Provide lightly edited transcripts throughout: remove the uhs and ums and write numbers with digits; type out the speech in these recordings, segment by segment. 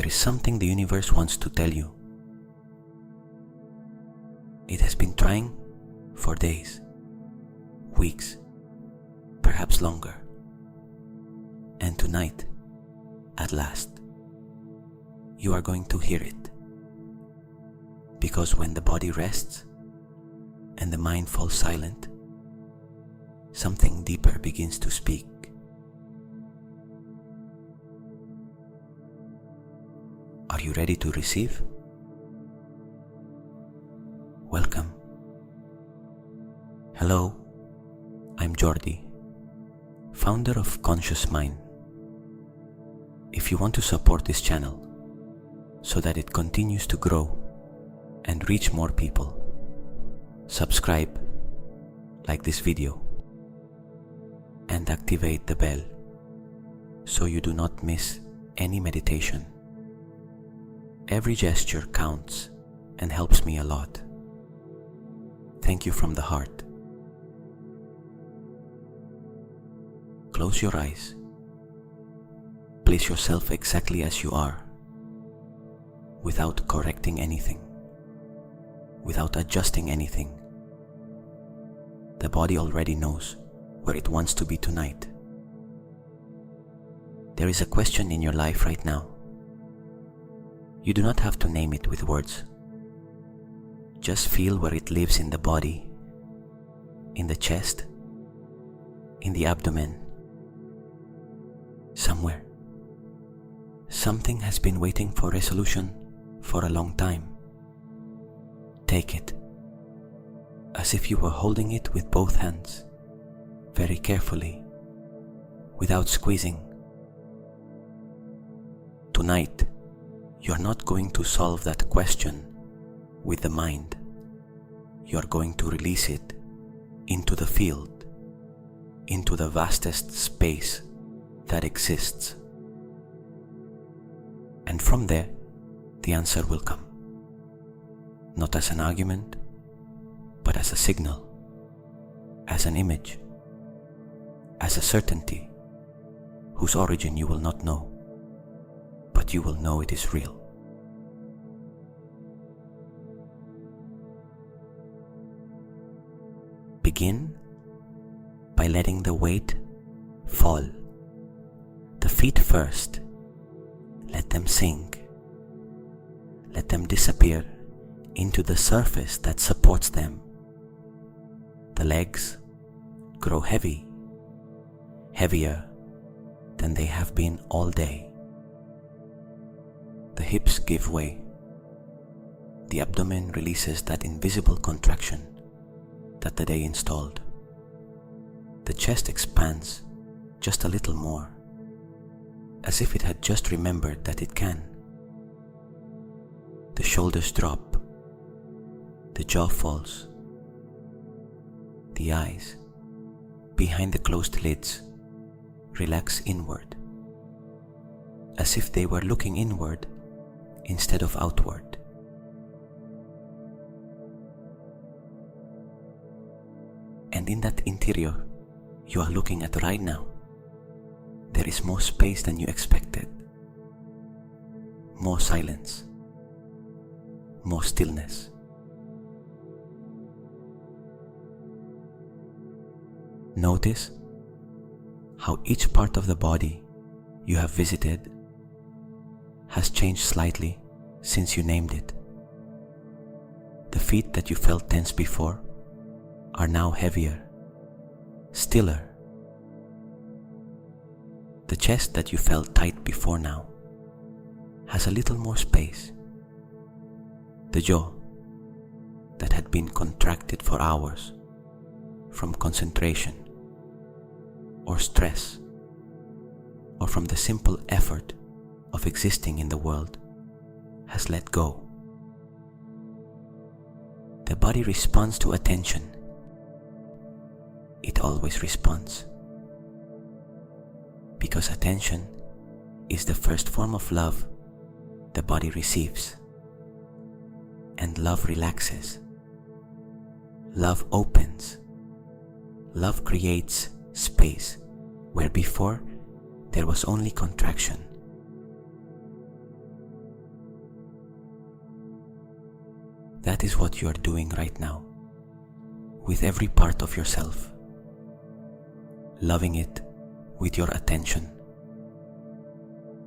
There is something the universe wants to tell you. It has been trying for days, weeks, perhaps longer. And tonight, at last, you are going to hear it. Because when the body rests and the mind falls silent, something deeper begins to speak. Are you ready to receive? Welcome. Hello, I'm Jordi, founder of Conscious Mind. If you want to support this channel so that it continues to grow and reach more people, subscribe, like this video, and activate the bell so you do not miss any meditation. Every gesture counts and helps me a lot. Thank you from the heart. Close your eyes. Place yourself exactly as you are, without correcting anything, without adjusting anything. The body already knows where it wants to be tonight. There is a question in your life right now. You do not have to name it with words. Just feel where it lives in the body, in the chest, in the abdomen, somewhere. Something has been waiting for resolution for a long time. Take it, as if you were holding it with both hands, very carefully, without squeezing. Tonight, you're not going to solve that question with the mind. You're going to release it into the field, into the vastest space that exists. And from there, the answer will come. Not as an argument, but as a signal, as an image, as a certainty whose origin you will not know, but you will know it is real. Begin by letting the weight fall. The feet first. Let them sink. Let them disappear into the surface that supports them. The legs grow heavy, heavier than they have been all day. The hips give way. The abdomen releases that invisible contraction that the day installed. The chest expands just a little more, as if it had just remembered that it can. The shoulders drop. The jaw falls. The eyes, behind the closed lids, relax inward, as if they were looking inward instead of outward. And in that interior you are looking at right now, there is more space than you expected, more silence, more stillness. Notice how each part of the body you have visited has changed slightly since you named it. The feet that you felt tense before are now heavier, stiller. The chest that you felt tight before now has a little more space. The jaw that had been contracted for hours from concentration or stress or from the simple effort of existing in the world has let go. The body responds to attention. It always responds. Because attention is the first form of love the body receives. And love relaxes. Love opens. Love creates space where before there was only contraction. That is what you are doing right now, with every part of yourself, loving it with your attention,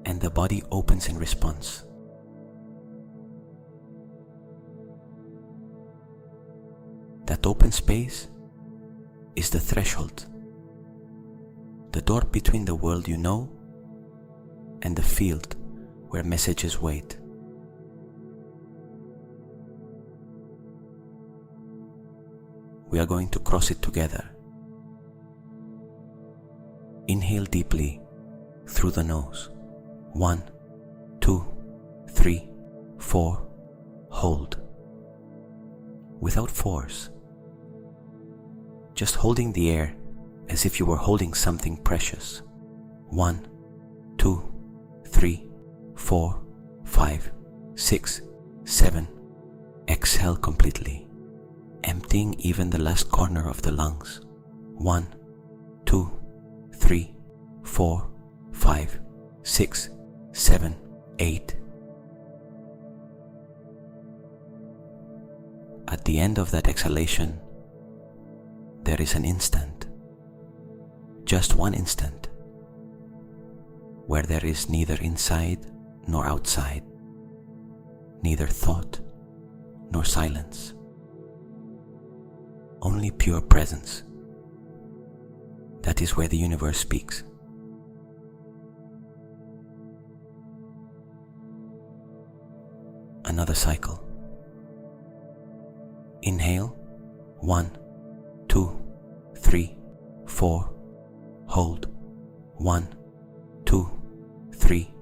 and the body opens in response. That open space is the threshold, the door between the world you know and the field where messages wait. We are going to cross it together. Inhale deeply through the nose. 1, 2, 3, 4. Hold. Without force. Just holding the air as if you were holding something precious. 1, 2, 3, 4, 5, 6, 7. Exhale completely, emptying even the last corner of the lungs. 1, 2, 3, 4, 5, 6, 7, 8. At the end of that exhalation, there is an instant, just one instant, where there is neither inside nor outside, neither thought nor silence, only pure presence. That is where the universe speaks. Another cycle. Inhale, 1, 2, 3, 4. Hold, 1, 2, 3,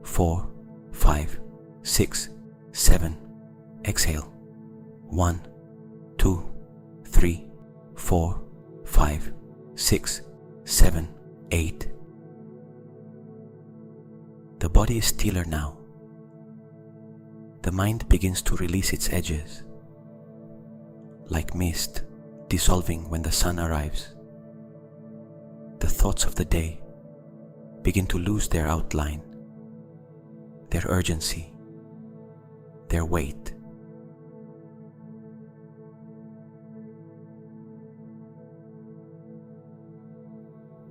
4, 5, 6, 7. Exhale, 1, 2, 3, 4, 5, 6, 7, 8. The body is stiller now. The mind begins to release its edges, like mist dissolving when the sun arrives. The thoughts of the day begin to lose their outline, their urgency, their weight.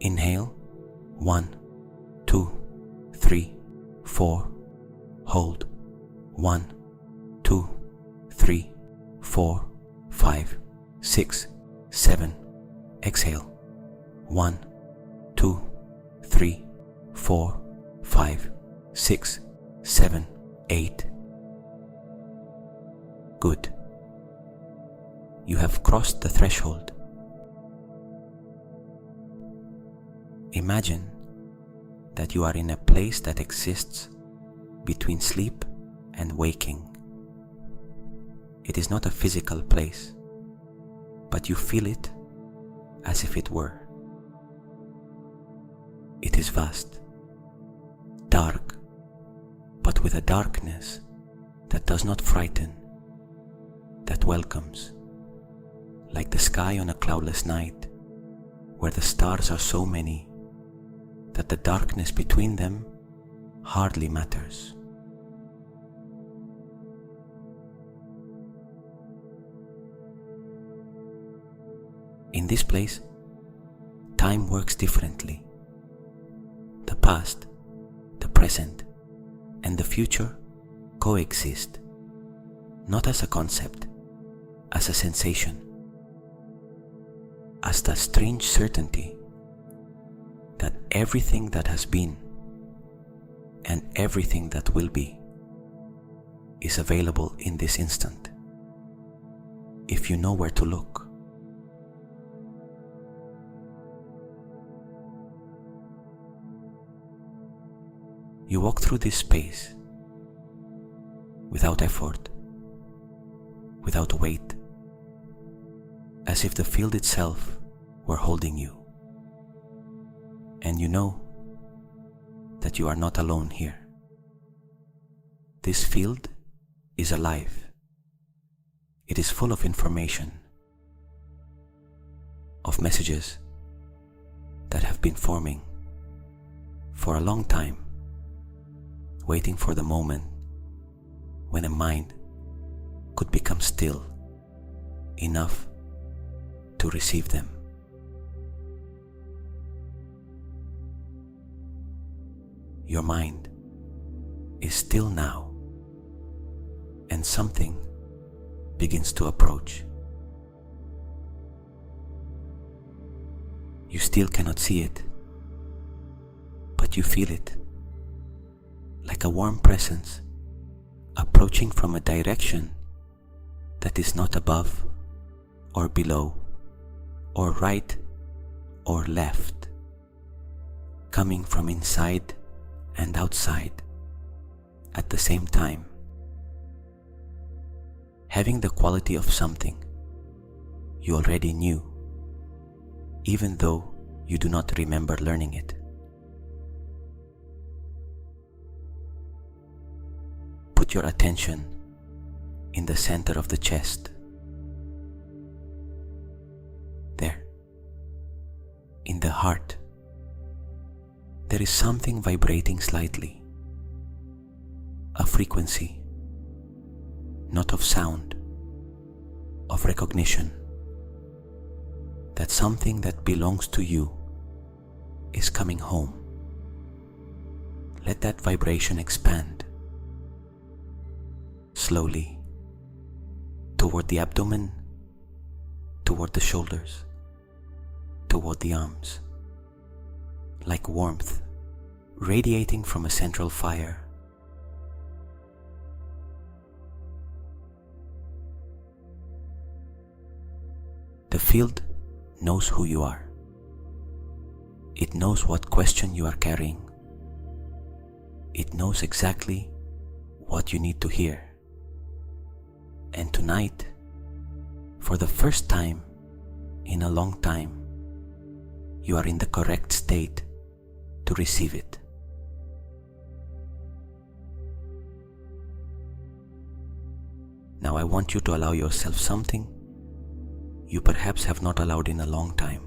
Inhale, 1, 2, 3, 4. Hold, 1, 2, 3, 4, 5, 6, 7. Exhale, 1, 2, 3, 4, 5, 6, 7, 8. Good. You have crossed the threshold. Imagine that you are in a place that exists between sleep and waking. It is not a physical place, but you feel it as if it were. It is vast, dark, but with a darkness that does not frighten, that welcomes, like the sky on a cloudless night, where the stars are so many that the darkness between them hardly matters. In this place, time works differently. The past, the present, and the future coexist, not as a concept, as a sensation, as the strange certainty that everything that has been and everything that will be is available in this instant, if you know where to look. You walk through this space without effort, without weight, as if the field itself were holding you. And you know that you are not alone here. This field is alive. It is full of information, of messages that have been forming for a long time, waiting for the moment when a mind could become still enough to receive them. Your mind is still now, and something begins to approach. You still cannot see it, but you feel it, like a warm presence approaching from a direction that is not above or below or right or left, coming from inside and outside at the same time, having the quality of something you already knew, even though you do not remember learning it. Put your attention in the center of the chest. There, in the heart, there is something vibrating slightly, a frequency, not of sound, of recognition, that something that belongs to you is coming home. Let that vibration expand slowly toward the abdomen, toward the shoulders, toward the arms, like warmth radiating from a central fire. The field knows who you are. It knows what question you are carrying. It knows exactly what you need to hear. And tonight, for the first time in a long time, you are in the correct state to receive it. Now I want you to allow yourself something you perhaps have not allowed in a long time.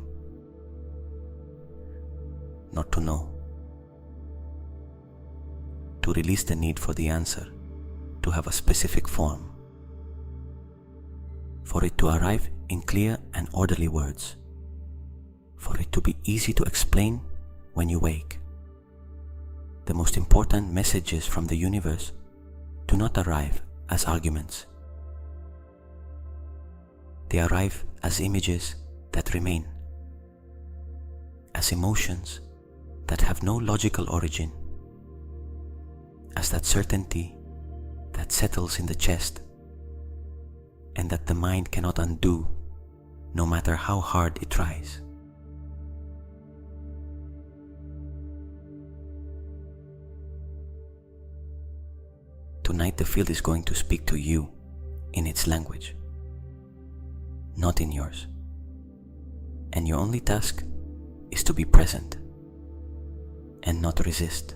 Not to know. To release the need for the answer to have a specific form. For it to arrive in clear and orderly words. For it to be easy to explain when you wake. The most important messages from the universe do not arrive as arguments. They arrive as images that remain, as emotions that have no logical origin, as that certainty that settles in the chest and that the mind cannot undo no matter how hard it tries. Tonight the field is going to speak to you in its language, not in yours. And your only task is to be present and not resist.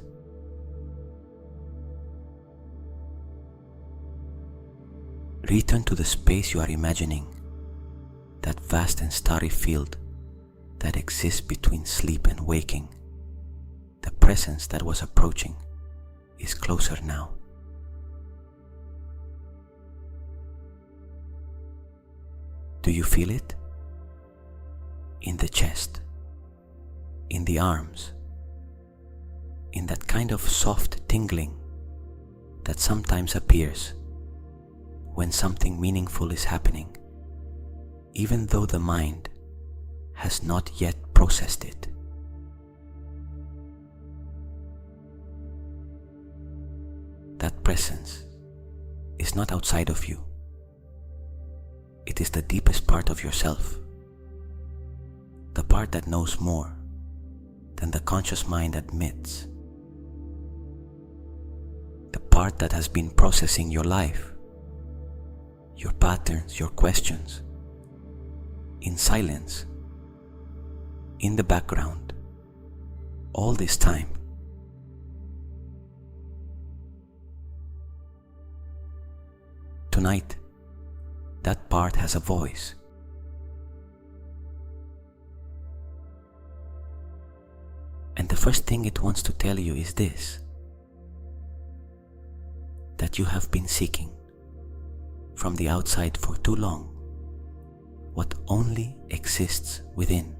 Return to the space you are imagining, that vast and starry field that exists between sleep and waking. The presence that was approaching is closer now. Do you feel it? In the chest, in the arms, in that kind of soft tingling that sometimes appears when something meaningful is happening, even though the mind has not yet processed it. That presence is not outside of you. It is the deepest part of yourself, the part that knows more than the conscious mind admits, the part that has been processing your life, your patterns, your questions, in silence, in the background, all this time. Tonight, that part has a voice. And the first thing it wants to tell you is this: that you have been seeking, from the outside for too long what only exists within.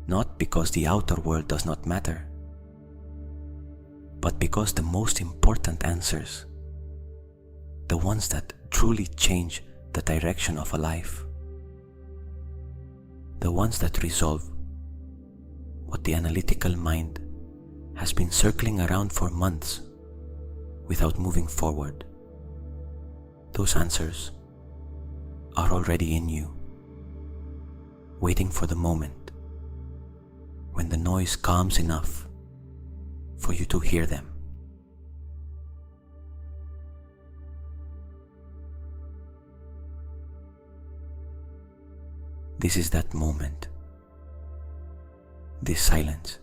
Not because the outer world does not matter, but because the most important answers, the ones that truly change the direction of a life, the ones that resolve what the analytical mind has been circling around for months without moving forward, those answers are already in you, waiting for the moment when the noise calms enough for you to hear them. This is that moment, this silence,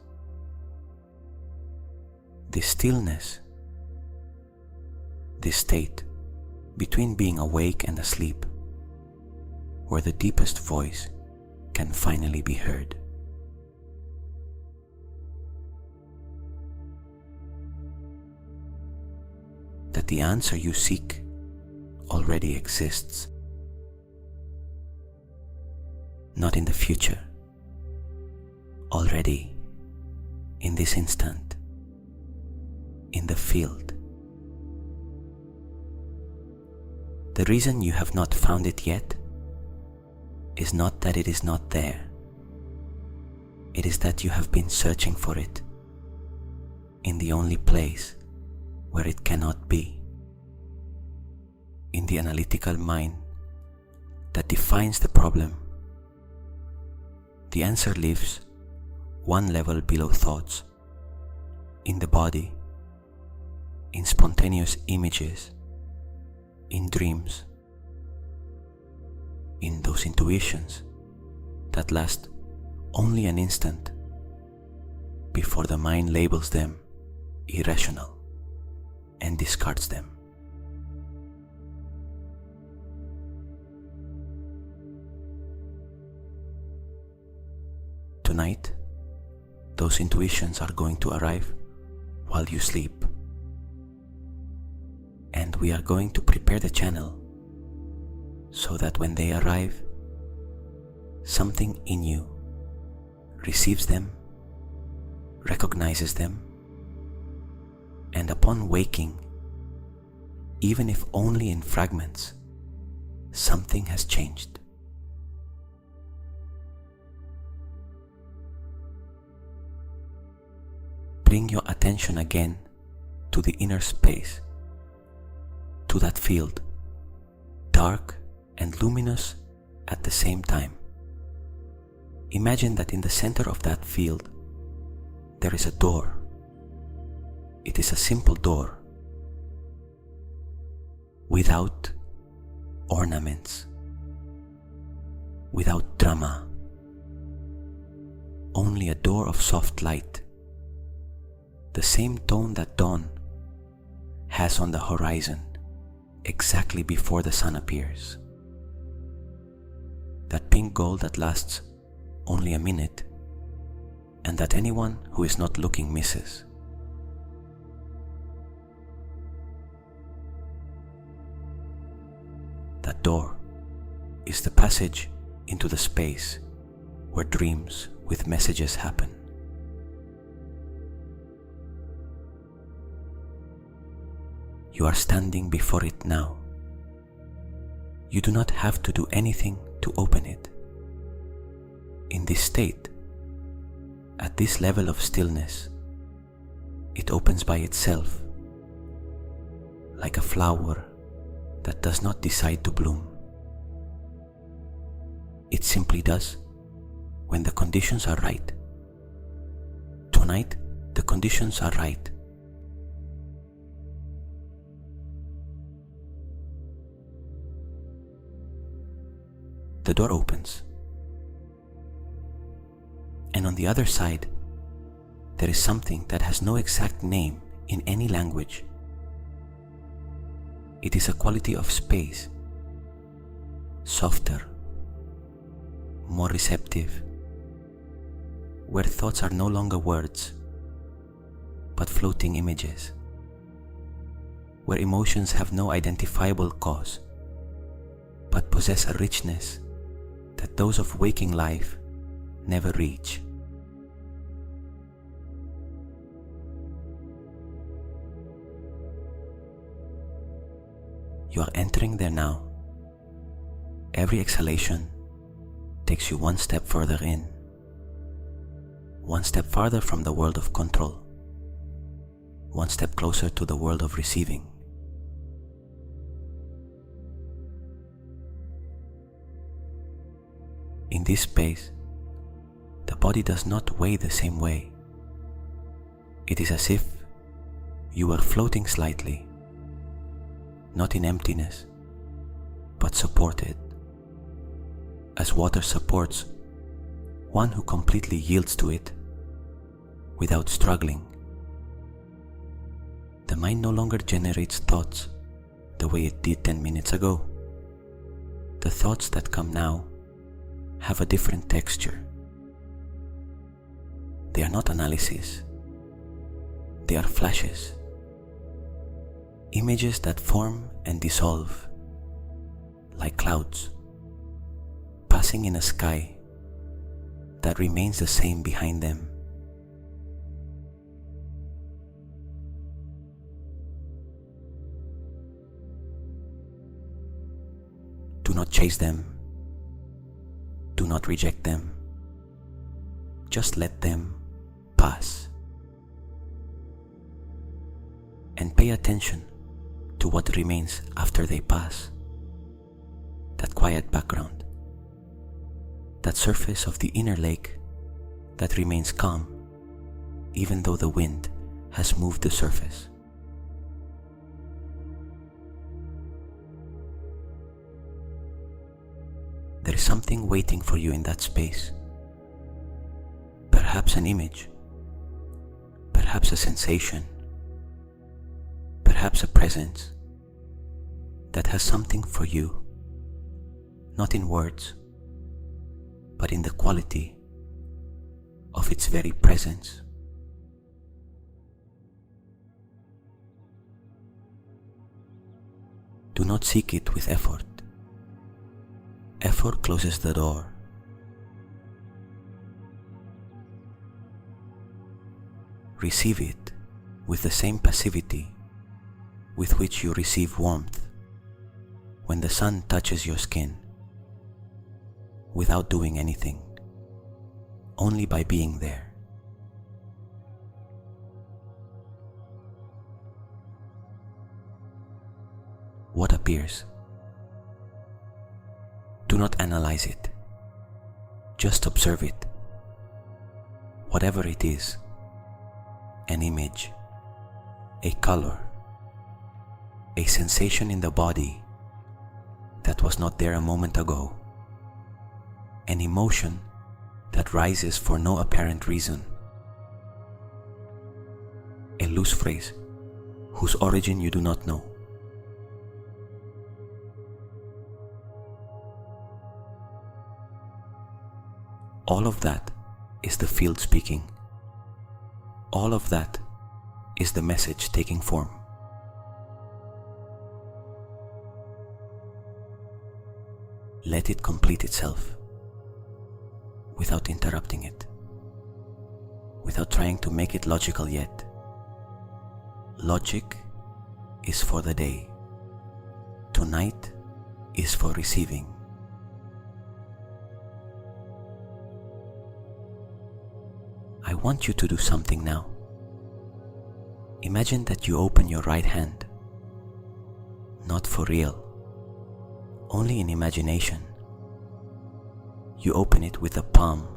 this stillness, this state between being awake and asleep, where the deepest voice can finally be heard. That the answer you seek already exists, not in the future, already in this instant, in the field. The reason you have not found it yet is not that it is not there. It is that you have been searching for it in the only place where it cannot be, in the analytical mind that defines the problem. The answer lives one level below thoughts, in the body, in spontaneous images, in dreams, in those intuitions that last only an instant before the mind labels them irrational and discards them. Tonight, those intuitions are going to arrive while you sleep, and we are going to prepare the channel so that when they arrive, something in you receives them, recognizes them, and upon waking, even if only in fragments, something has changed. Bring your attention again to the inner space, to that field, dark and luminous at the same time. Imagine that in the center of that field, there is a door. It is a simple door, without ornaments, without drama, only a door of soft light, the same tone that dawn has on the horizon exactly before the sun appears. That pink gold that lasts only a minute and that anyone who is not looking misses. That door is the passage into the space where dreams with messages happen. You are standing before it now. You do not have to do anything to open it. In this state, at this level of stillness, it opens by itself, like a flower that does not decide to bloom. It simply does when the conditions are right. Tonight, the conditions are right. The door opens, and on the other side, there is something that has no exact name in any language. It is a quality of space, softer, more receptive, where thoughts are no longer words, but floating images, where emotions have no identifiable cause, but possess a richness that those of waking life never reach. You are entering there now. Every exhalation takes you one step further in, one step farther from the world of control, one step closer to the world of receiving. In this space, the body does not weigh the same way. It is as if you were floating slightly, not in emptiness, but supported, as water supports one who completely yields to it without struggling. The mind no longer generates thoughts the way it did 10 minutes ago. The thoughts that come now have a different texture. They are not analysis. They are flashes, images that form and dissolve like clouds, passing in a sky that remains the same behind them. Do not chase them. Do not reject them. Just let them pass. And pay attention to what remains after they pass. That quiet background. That surface of the inner lake that remains calm even though the wind has moved the surface. There is something waiting for you in that space. Perhaps an image, perhaps a sensation, perhaps a presence that has something for you, not in words, but in the quality of its very presence. Do not seek it with effort. Effort closes the door. Receive it with the same passivity with which you receive warmth when the sun touches your skin, without doing anything, only by being there. What appears? Do not analyze it. Just observe it. Whatever it is, an image, a color, a sensation in the body that was not there a moment ago, an emotion that rises for no apparent reason, a loose phrase whose origin you do not know. All of that is the field speaking. All of that is the message taking form. Let it complete itself without interrupting it, without trying to make it logical yet. Logic is for the day. Tonight is for receiving. I want you to do something now. Imagine that you open your right hand, not for real, only in imagination. You open it with the palm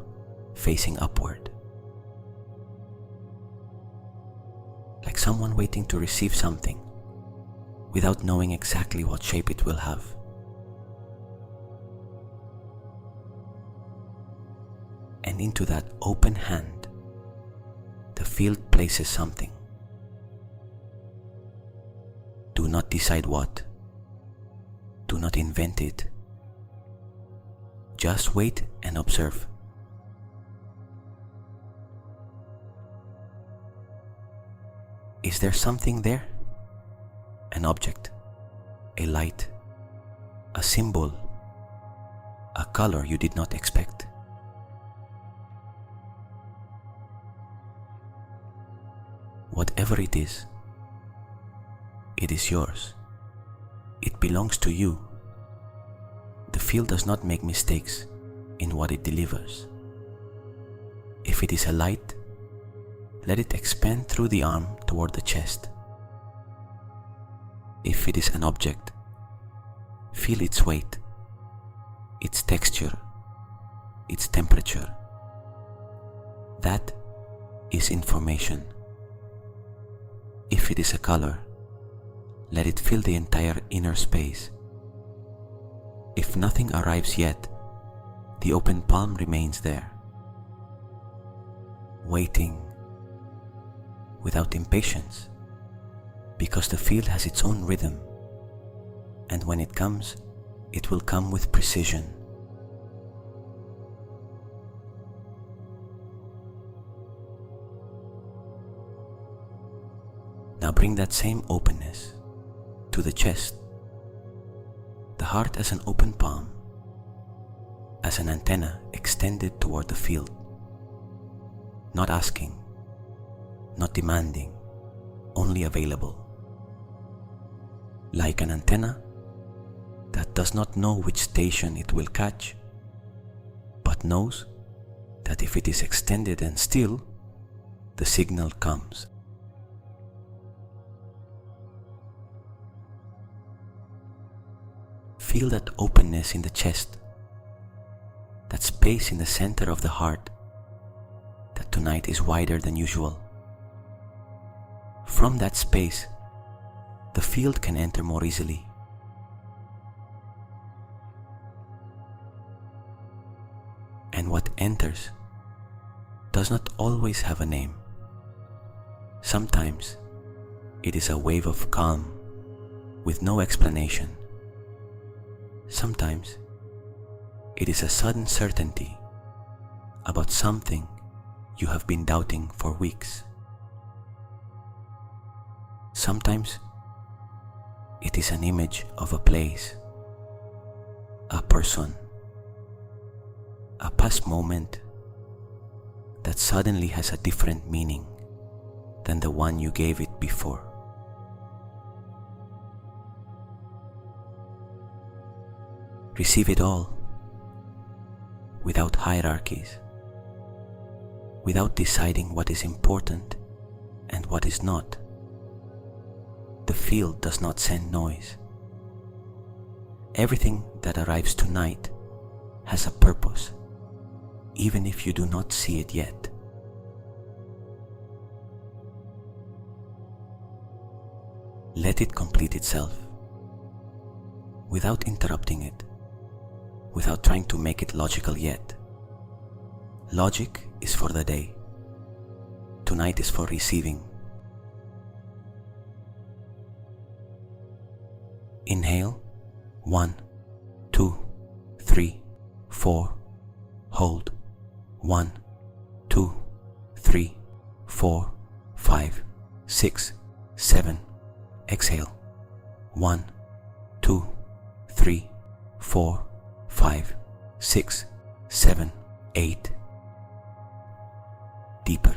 facing upward, like someone waiting to receive something without knowing exactly what shape it will have. And into that open hand, the field places something. Do not decide what. Do not invent it. Just wait and observe. Is there something there? an object, a light, a symbol, a color you did not expect. Whatever it is yours. It belongs to you. The field does not make mistakes in what it delivers. If it is a light, let it expand through the arm toward the chest. If it is an object, feel its weight, its texture, its temperature. That is information. If it is a color, let it fill the entire inner space. If nothing arrives yet, the open palm remains there, waiting without impatience, because the field has its own rhythm, and when it comes, it will come with precision. Now bring that same openness to the chest, the heart as an open palm, as an antenna extended toward the field, not asking, not demanding, only available. Like an antenna that does not know which station it will catch, but knows that if it is extended and still, the signal comes. Feel that openness in the chest, that space in the center of the heart that tonight is wider than usual. From that space, the field can enter more easily. And what enters does not always have a name. Sometimes it is a wave of calm with no explanation. Sometimes it is a sudden certainty about something you have been doubting for weeks. Sometimes it is an image of a place, a person, a past moment that suddenly has a different meaning than the one you gave it before. Receive it all, without hierarchies, without deciding what is important and what is not. The field does not send noise. Everything that arrives tonight has a purpose, even if you do not see it yet. Let it complete itself, without interrupting it, without trying to make it logical yet. Logic is for the day. Tonight is for receiving. Inhale, 1, 2, 3, 4. Hold, 1, 2, 3, 4, 5, 6, 7. Exhale, 1, 2, 3, 4, 5, 6, 7, 8. Deeper,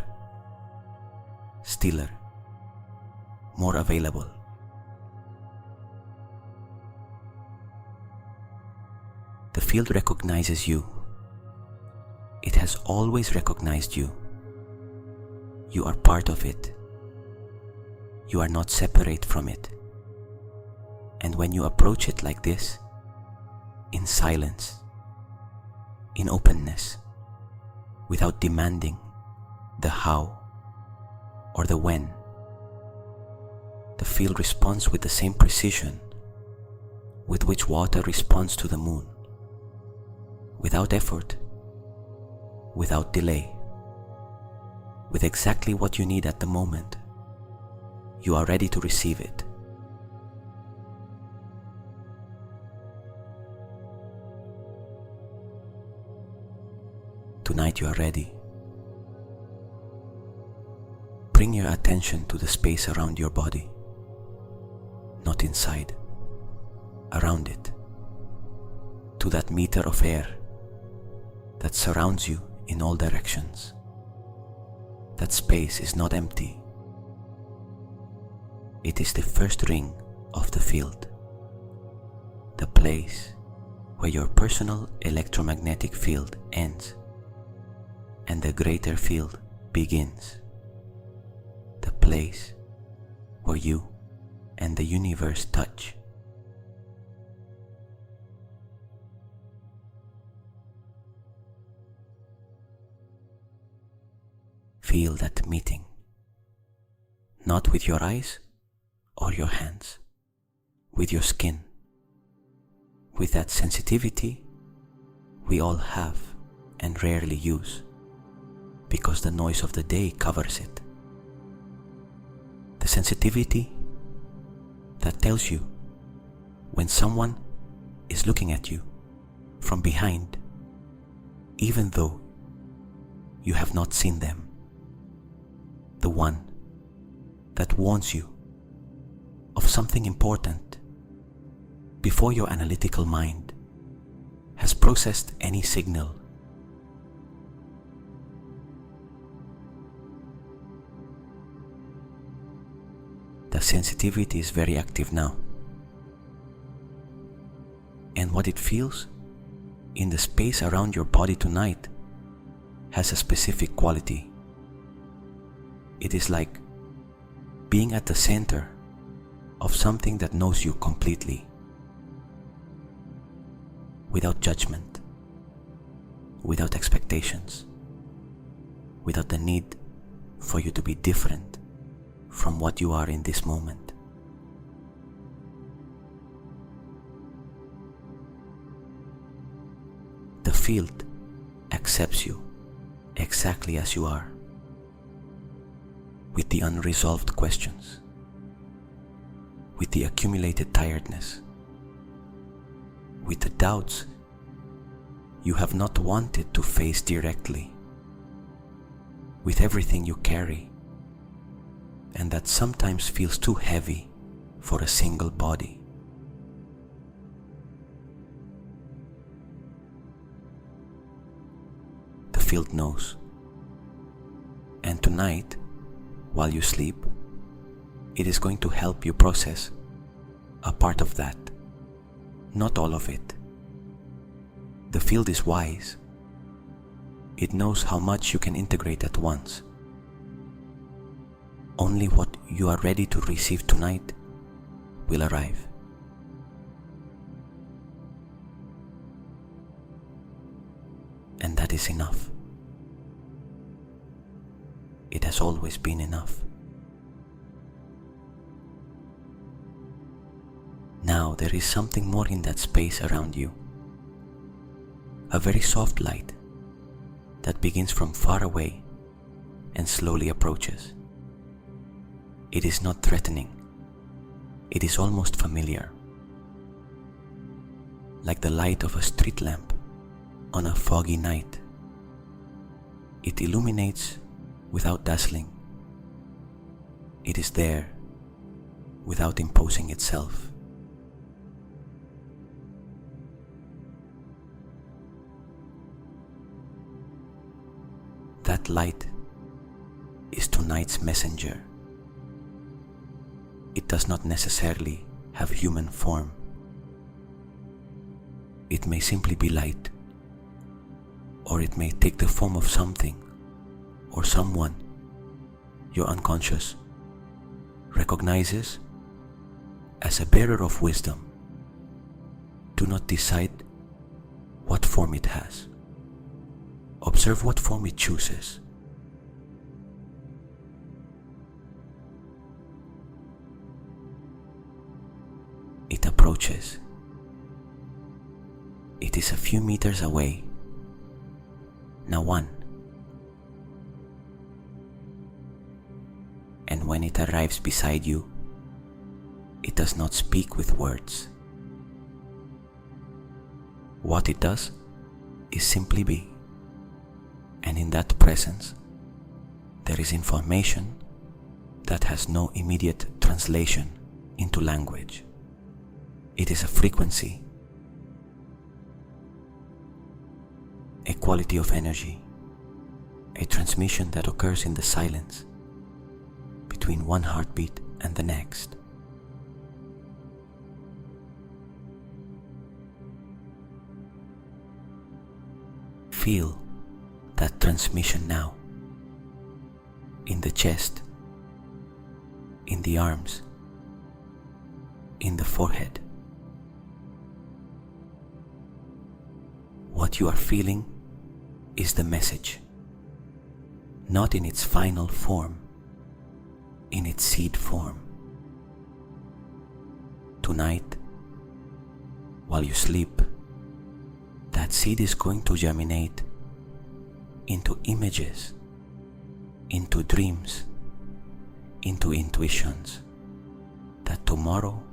stiller, more available. The field recognizes you. It has always recognized you. You are part of it. You are not separate from it. And when you approach it like this, in silence, in openness, without demanding the how or the when, the field responds with the same precision with which water responds to the moon, without effort, without delay, with exactly what you need at the moment. You are ready to receive it. Tonight you are ready. Bring your attention to the space around your body. not inside, around it, to that meter of air that surrounds you in all directions. That space is not empty. It is the first ring of the field, the place where your personal electromagnetic field ends and the greater field begins, the place where you and the universe touch. Feel that meeting, not with your eyes or your hands, with your skin, with that sensitivity we all have and rarely use because the noise of the day covers it. The sensitivity that tells you when someone is looking at you from behind, even though you have not seen them. The one that warns you of something important before your analytical mind has processed any signal. The sensitivity is very active now, and what it feels in the space around your body tonight has a specific quality. It is like being at the center of something that knows you completely, without judgment, without expectations, without the need for you to be different from what you are in this moment. The field accepts you exactly as you are, with the unresolved questions, with the accumulated tiredness, with the doubts you have not wanted to face directly, with everything you carry, and that sometimes feels too heavy for a single body. The field knows, and tonight, while you sleep, it is going to help you process a part of that, not all of it. The field is wise. It knows how much you can integrate at once. Only what you are ready to receive tonight will arrive. And that is enough. It has always been enough. Now there is something more in that space around you. A very soft light that begins from far away and slowly approaches. It is not threatening. It is almost familiar. Like the light of a street lamp on a foggy night. It illuminates without dazzling. It is there without imposing itself. That light is tonight's messenger. It does not necessarily have human form. It may simply be light, or it may take the form of something or someone your unconscious recognizes as a bearer of wisdom. Do not decide what form it has. Observe what form it chooses. It approaches. It is a few meters away. Now one. And when it arrives beside you, it does not speak with words. What it does is simply be. And in that presence, there is information that has no immediate translation into language. It is a frequency, a quality of energy, a transmission that occurs in the silence between one heartbeat and the next. Feel that transmission now, in the chest, in the arms, in the forehead. What you are feeling is the message, not in its final form, in its seed form. Tonight, while you sleep, that seed is going to germinate into images, into dreams, into intuitions that tomorrow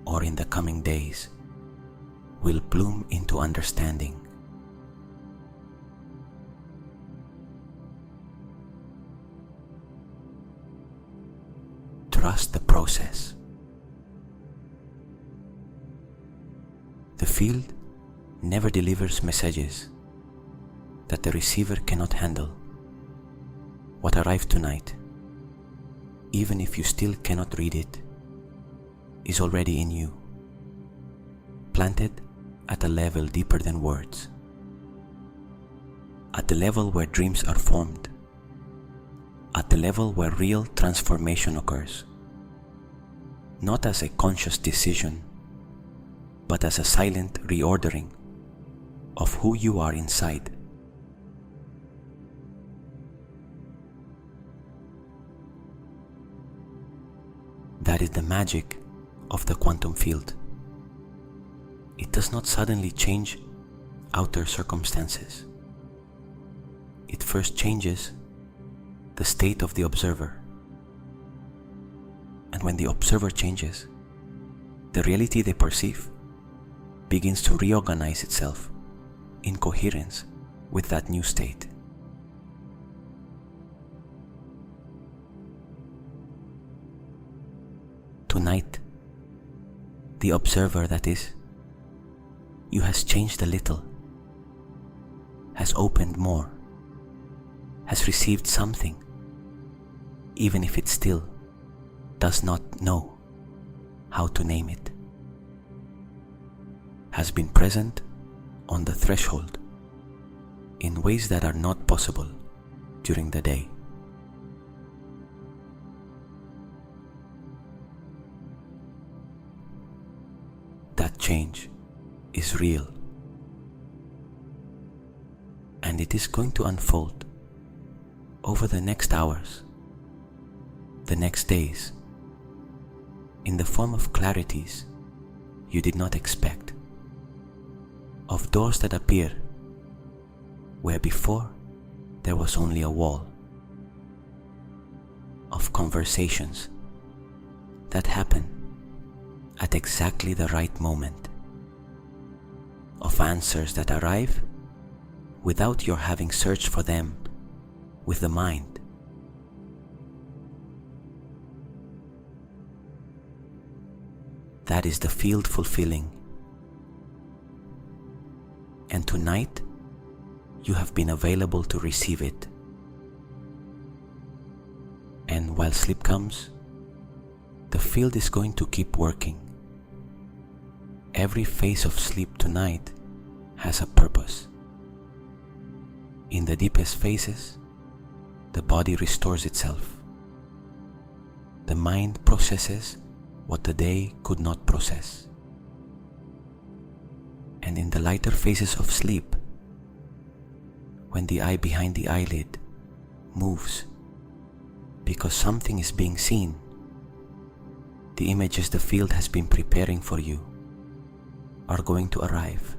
or in the coming days will bloom into understanding. Trust the process. The field never delivers messages that the receiver cannot handle. What arrived tonight, even if you still cannot read it, is already in you, planted at a level deeper than words, at the level where dreams are formed, at the level where real transformation occurs, not as a conscious decision, but as a silent reordering of who you are inside. That is the magic of the quantum field. It does not suddenly change outer circumstances. It first changes the state of the observer. And when the observer changes, the reality they perceive begins to reorganize itself in coherence with that new state. Tonight, the observer, that is, you, has changed a little, has opened more, has received something, even if it still does not know how to name it, has been present on the threshold in ways that are not possible during the day. That change is real, and it is going to unfold over the next hours, the next days, in the form of clarities you did not expect, of doors that appear where before there was only a wall, of conversations that happen at exactly the right moment, of answers that arrive without your having searched for them with the mind. That is the field fulfilling. And tonight, you have been available to receive it. And while sleep comes, the field is going to keep working. Every phase of sleep tonight has a purpose. In the deepest phases, the body restores itself. The mind processes what the day could not process. And in the lighter phases of sleep, when the eye behind the eyelid moves because something is being seen, the images the field has been preparing for you are going to arrive.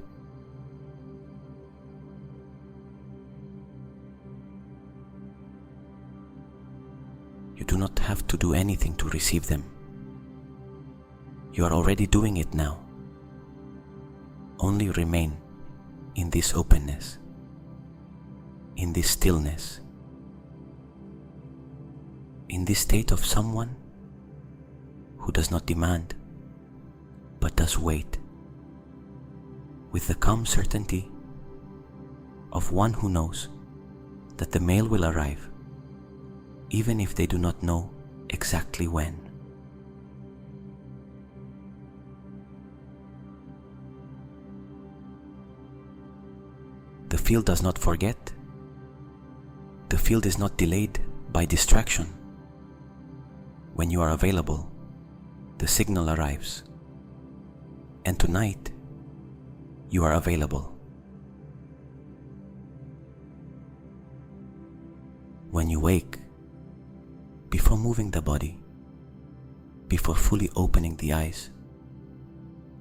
You do not have to do anything to receive them. You are already doing it now. Only remain in this openness, in this stillness, in this state of someone who does not demand, but does wait, with the calm certainty of one who knows that the mail will arrive, even if they do not know exactly when. The field does not forget. The field is not delayed by distraction. When you are available, the signal arrives. And tonight, you are available. When you wake, before moving the body, before fully opening the eyes,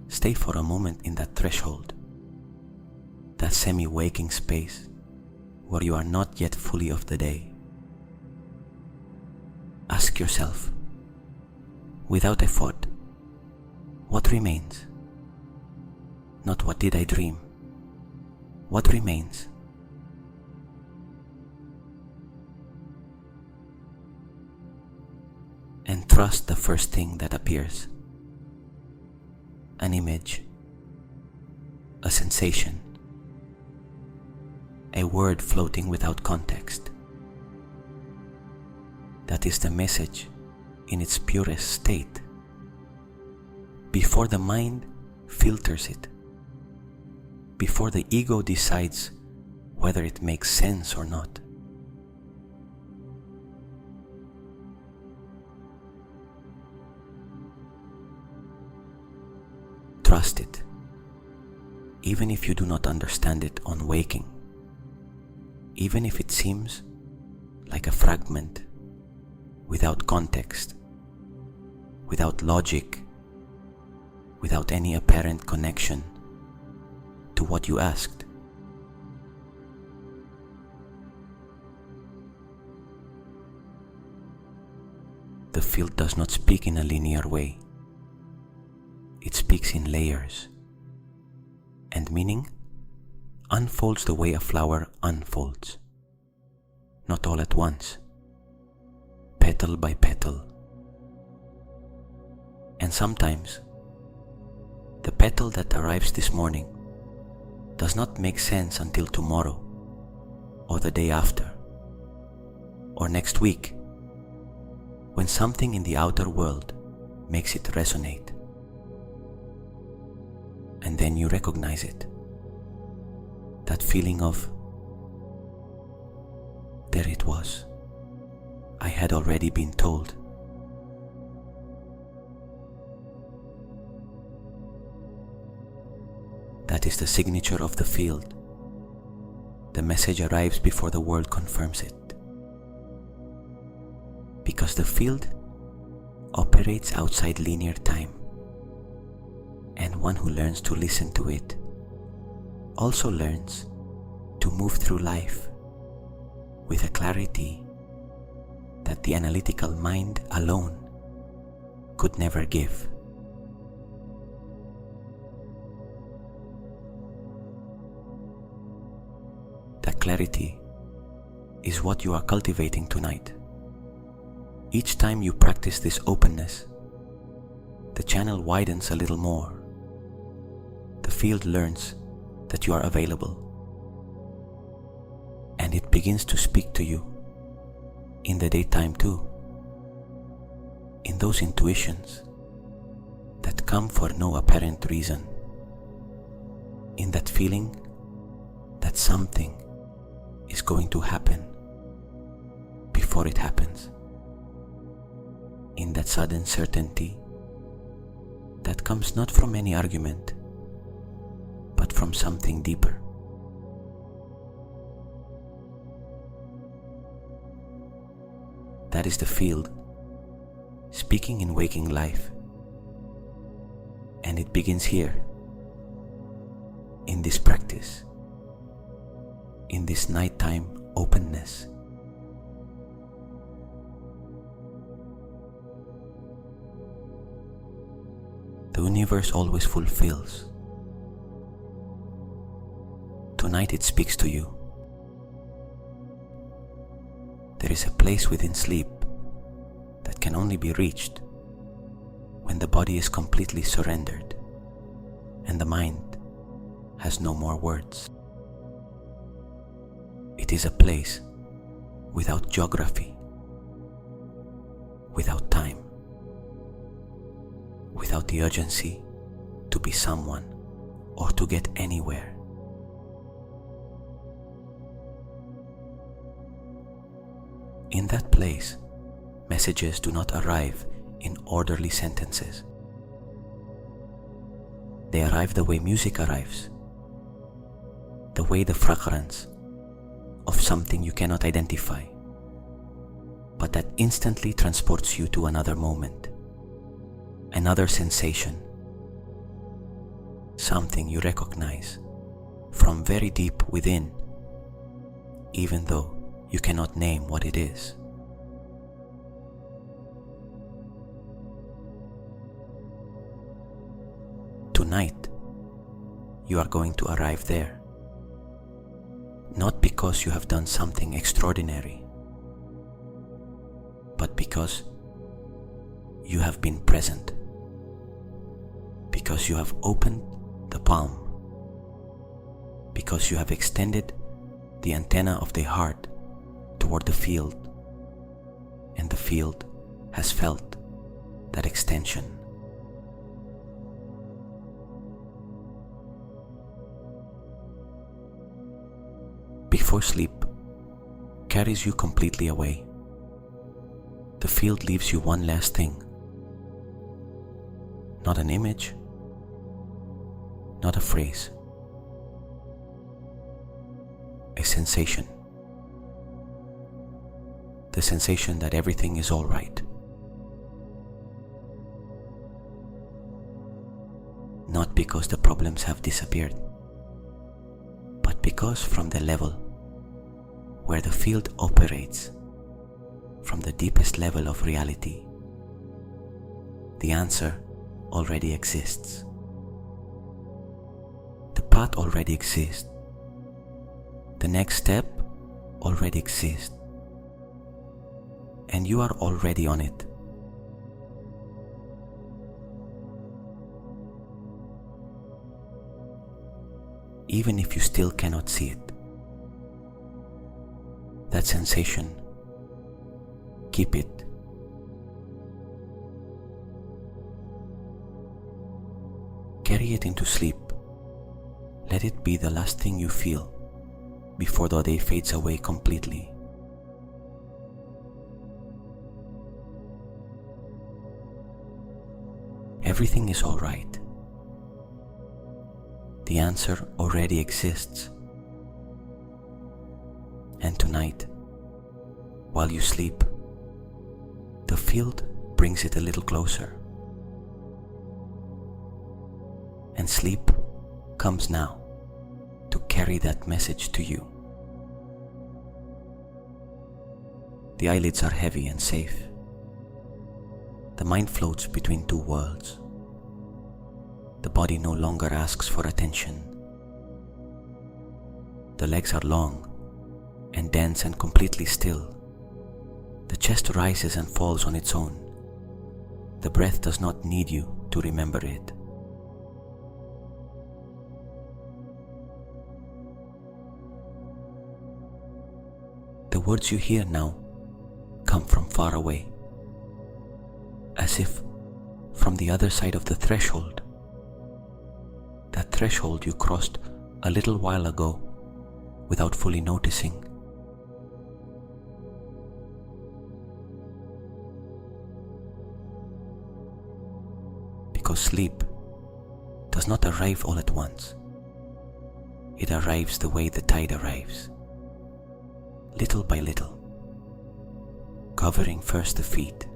stay for a moment in that threshold, that semi-waking space where you are not yet fully of the day. Ask yourself, without effort, what remains? Not what did I dream? What remains? And trust the first thing that appears. An image, a sensation, a word floating without context. That is the message in its purest state, before the mind filters it, before the ego decides whether it makes sense or not. Trust it, even if you do not understand it on waking, even if it seems like a fragment, without context, without logic, without any apparent connection to what you asked. The field does not speak in a linear way. It speaks in layers, and meaning unfolds the way a flower unfolds, not all at once, petal by petal. And sometimes, the petal that arrives this morning does not make sense until tomorrow, or the day after, or next week, when something in the outer world makes it resonate. And then you recognize it. That feeling of, there it was. I had already been told. That is the signature of the field. The message arrives before the world confirms it. Because the field operates outside linear time. And one who learns to listen to it also learns to move through life with a clarity that the analytical mind alone could never give. That clarity is what you are cultivating tonight. Each time you practice this openness, the channel widens a little more. The field learns that you are available, and it begins to speak to you in the daytime too, in those intuitions that come for no apparent reason, in that feeling that something is going to happen before it happens, in that sudden certainty that comes not from any argument, but from something deeper. That is the field speaking in waking life, and it begins here, in this practice, in this nighttime openness. The universe always fulfills. Tonight it speaks to you. There is a place within sleep that can only be reached when the body is completely surrendered and the mind has no more words. It is a place without geography, without time, without the urgency to be someone or to get anywhere. In that place, messages do not arrive in orderly sentences. They arrive the way music arrives, the way the fragrance of something you cannot identify, but that instantly transports you to another moment, another sensation, something you recognize from very deep within, even though you cannot name what it is. Tonight, you are going to arrive there, not because you have done something extraordinary, but because you have been present, because you have opened the palm, because you have extended the antenna of the heart toward the field, and the field has felt that extension. Before sleep carries you completely away, the field leaves you one last thing. Not an image, not a phrase, a sensation. The sensation that everything is all right. Not because the problems have disappeared, but because from the level where the field operates, from the deepest level of reality, the answer already exists. The path already exists. The next step already exists. And you are already on it. Even if you still cannot see it, that sensation, keep it. Carry it into sleep. Let it be the last thing you feel before the day fades away completely. Everything is all right. The answer already exists. And tonight, while you sleep, the field brings it a little closer. And sleep comes now to carry that message to you. The eyelids are heavy and safe. The mind floats between two worlds. The body no longer asks for attention. The legs are long and dense and completely still. The chest rises and falls on its own. The breath does not need you to remember it. The words you hear now come from far away, as if from the other side of the threshold. That threshold you crossed a little while ago without fully noticing. Because sleep does not arrive all at once. It arrives the way the tide arrives, little by little, covering first the feet,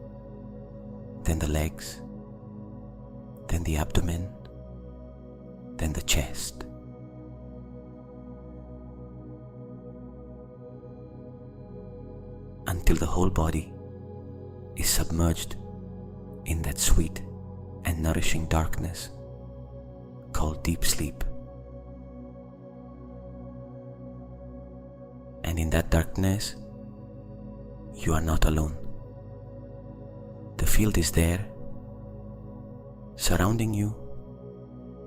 then the legs, then the abdomen, then the chest. Until the whole body is submerged in that sweet and nourishing darkness called deep sleep. And in that darkness, you are not alone. The field is there, surrounding you,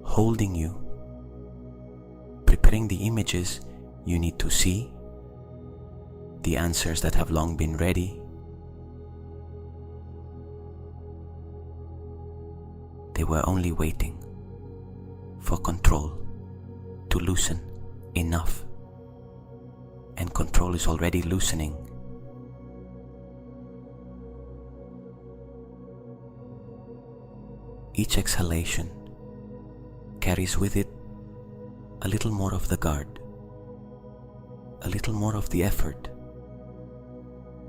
holding you, preparing the images you need to see, the answers that have long been ready. They were only waiting for control to loosen enough, and control is already loosening. Each exhalation carries with it a little more of the guard, a little more of the effort,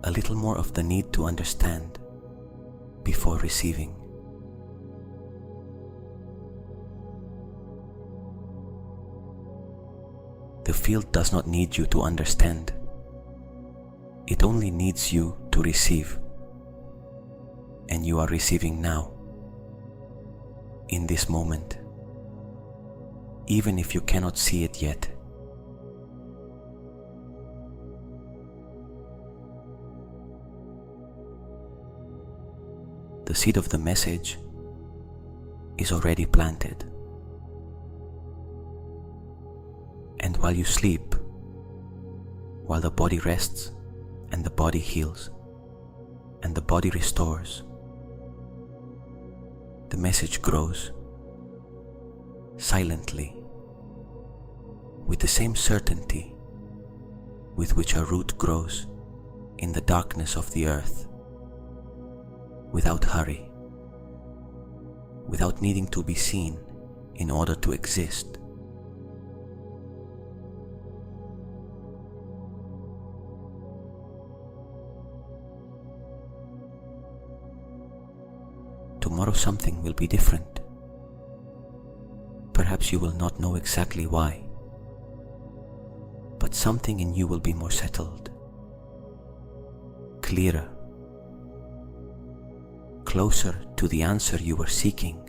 a little more of the need to understand before receiving. The field does not need you to understand. It only needs you to receive. And you are receiving now, in this moment, even if you cannot see it yet. The seed of the message is already planted. And while you sleep, while the body rests and the body heals and the body restores, the message grows silently, with the same certainty with which a root grows in the darkness of the earth, without hurry, without needing to be seen in order to exist. Tomorrow something will be different. Perhaps you will not know exactly why, but something in you will be more settled, clearer, closer to the answer you were seeking.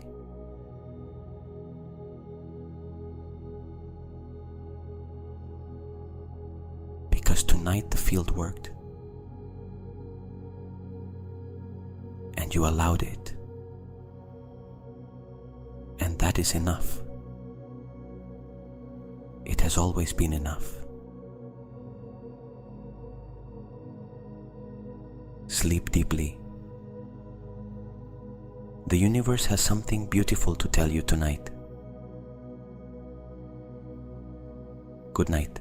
Because tonight the field worked, and you allowed it. And that is enough. It has always been enough. Sleep deeply. The universe has something beautiful to tell you tonight. Good night.